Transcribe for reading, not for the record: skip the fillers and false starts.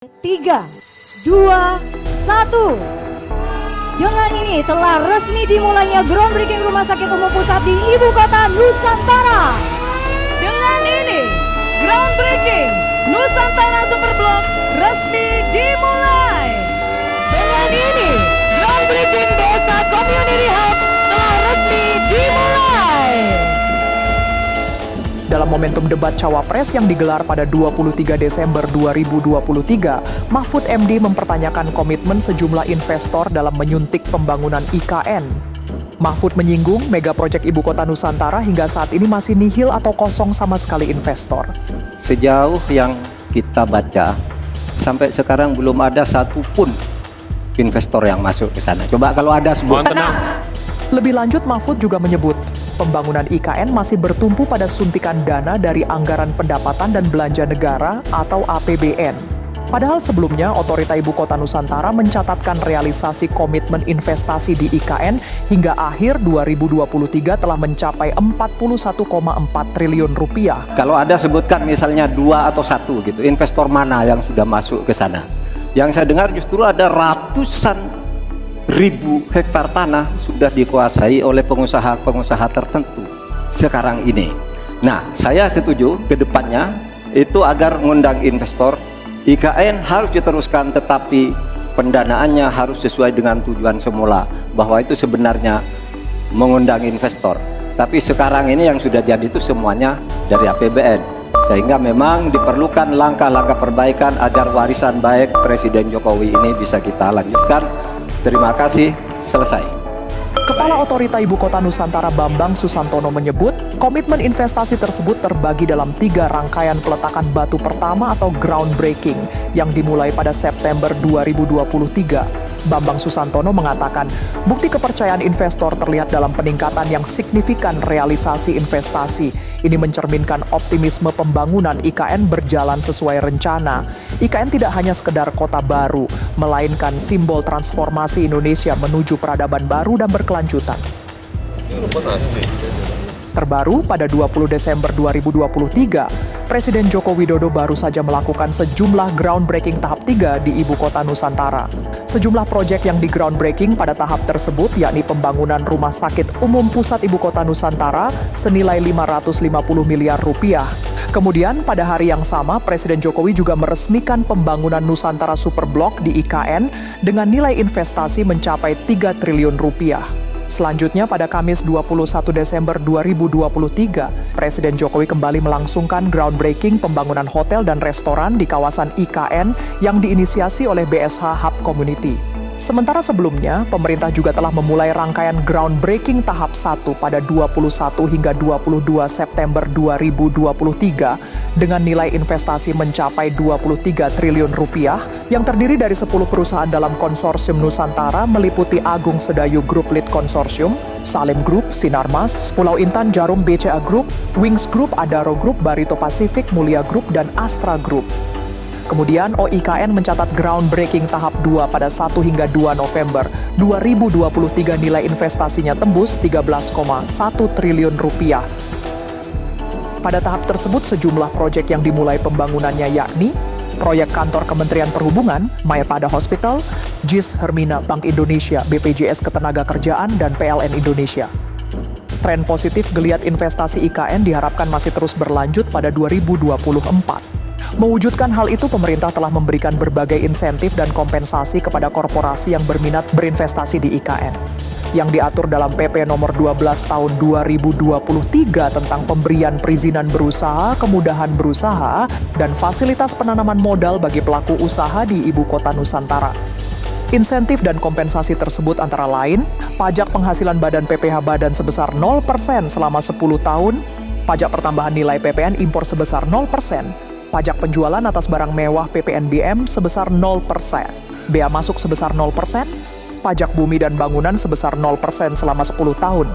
3, 2, 1. Dengan ini telah resmi dimulainya groundbreaking Rumah Sakit Umum Pusat di Ibu Kota Nusantara. Dengan ini groundbreaking Nusantara Superblock resmi dimulai. Dengan ini groundbreaking Desa Community Hub telah resmi dimulai. Dalam momentum debat Cawapres yang digelar pada 23 Desember 2023, Mahfud MD mempertanyakan komitmen sejumlah investor dalam menyuntik pembangunan IKN. Mahfud menyinggung mega proyek Ibu Kota Nusantara hingga saat ini masih nihil atau kosong sama sekali investor. Sejauh yang kita baca, sampai sekarang belum ada satupun investor yang masuk ke sana. Coba kalau ada sebut. Lebih lanjut, Mahfud juga menyebut pembangunan IKN masih bertumpu pada suntikan dana dari Anggaran Pendapatan dan Belanja Negara atau APBN. Padahal sebelumnya, Otorita Ibu Kota Nusantara mencatatkan realisasi komitmen investasi di IKN hingga akhir 2023 telah mencapai 41,4 triliun rupiah. Kalau ada sebutkan misalnya 2 atau 1 gitu, investor mana yang sudah masuk ke sana? Yang saya dengar justru ada ratusan ribu hektar tanah sudah dikuasai oleh pengusaha-pengusaha tertentu sekarang ini. Nah, saya setuju ke depannya itu agar mengundang investor. IKN harus diteruskan, tetapi pendanaannya harus sesuai dengan tujuan semula, bahwa itu sebenarnya mengundang investor. Tapi sekarang ini yang sudah jadi itu semuanya dari APBN, sehingga memang diperlukan langkah-langkah perbaikan agar warisan baik Presiden Jokowi ini bisa kita lanjutkan. Terima kasih, selesai. Kepala Otorita Ibu Kota Nusantara Bambang Susantono menyebut, komitmen investasi tersebut terbagi dalam 3 rangkaian peletakan batu pertama atau groundbreaking yang dimulai pada September 2023. Bambang Susantono mengatakan, bukti kepercayaan investor terlihat dalam peningkatan yang signifikan realisasi investasi. Ini mencerminkan optimisme pembangunan IKN berjalan sesuai rencana. IKN tidak hanya sekedar kota baru, melainkan simbol transformasi Indonesia menuju peradaban baru dan berkelanjutan. Terbaru, pada 20 Desember 2023, Presiden Joko Widodo baru saja melakukan sejumlah groundbreaking tahap 3 di Ibu Kota Nusantara. Sejumlah proyek yang di groundbreaking pada tahap tersebut yakni pembangunan Rumah Sakit Umum Pusat Ibu Kota Nusantara senilai 550 miliar rupiah. Kemudian pada hari yang sama, Presiden Jokowi juga meresmikan pembangunan Nusantara Superblock di IKN dengan nilai investasi mencapai 3 triliun rupiah. Selanjutnya pada Kamis 21 Desember 2023, Presiden Jokowi kembali melangsungkan groundbreaking pembangunan hotel dan restoran di kawasan IKN yang diinisiasi oleh BSH Hub Community. Sementara sebelumnya, pemerintah juga telah memulai rangkaian groundbreaking tahap 1 pada 21 hingga 22 September 2023 dengan nilai investasi mencapai 23 triliun rupiah yang terdiri dari 10 perusahaan dalam konsorsium Nusantara meliputi Agung Sedayu Group Lead Konsorsium, Salim Group, Sinarmas, Pulau Intan Jarum BCA Group, Wings Group, Adaro Group, Barito Pacific, Mulia Group, dan Astra Group. Kemudian OIKN mencatat groundbreaking tahap 2 pada 1 hingga 2 November 2023 nilai investasinya tembus 13,1 triliun rupiah. Pada tahap tersebut sejumlah proyek yang dimulai pembangunannya yakni proyek kantor Kementerian Perhubungan, Mayapada Hospital, JIS Hermina Bank Indonesia, BPJS Ketenagakerjaan, dan PLN Indonesia. Tren positif geliat investasi IKN diharapkan masih terus berlanjut pada 2024. Mewujudkan hal itu, pemerintah telah memberikan berbagai insentif dan kompensasi kepada korporasi yang berminat berinvestasi di IKN. Yang diatur dalam PP nomor 12 tahun 2023 tentang pemberian perizinan berusaha, kemudahan berusaha, dan fasilitas penanaman modal bagi pelaku usaha di Ibu Kota Nusantara. Insentif dan kompensasi tersebut antara lain, pajak penghasilan badan PPH badan sebesar 0% selama 10 tahun, pajak pertambahan nilai PPN impor sebesar 0%, pajak penjualan atas barang mewah PPNBM sebesar 0%, bea masuk sebesar 0%, pajak bumi dan bangunan sebesar 0% selama 10 tahun.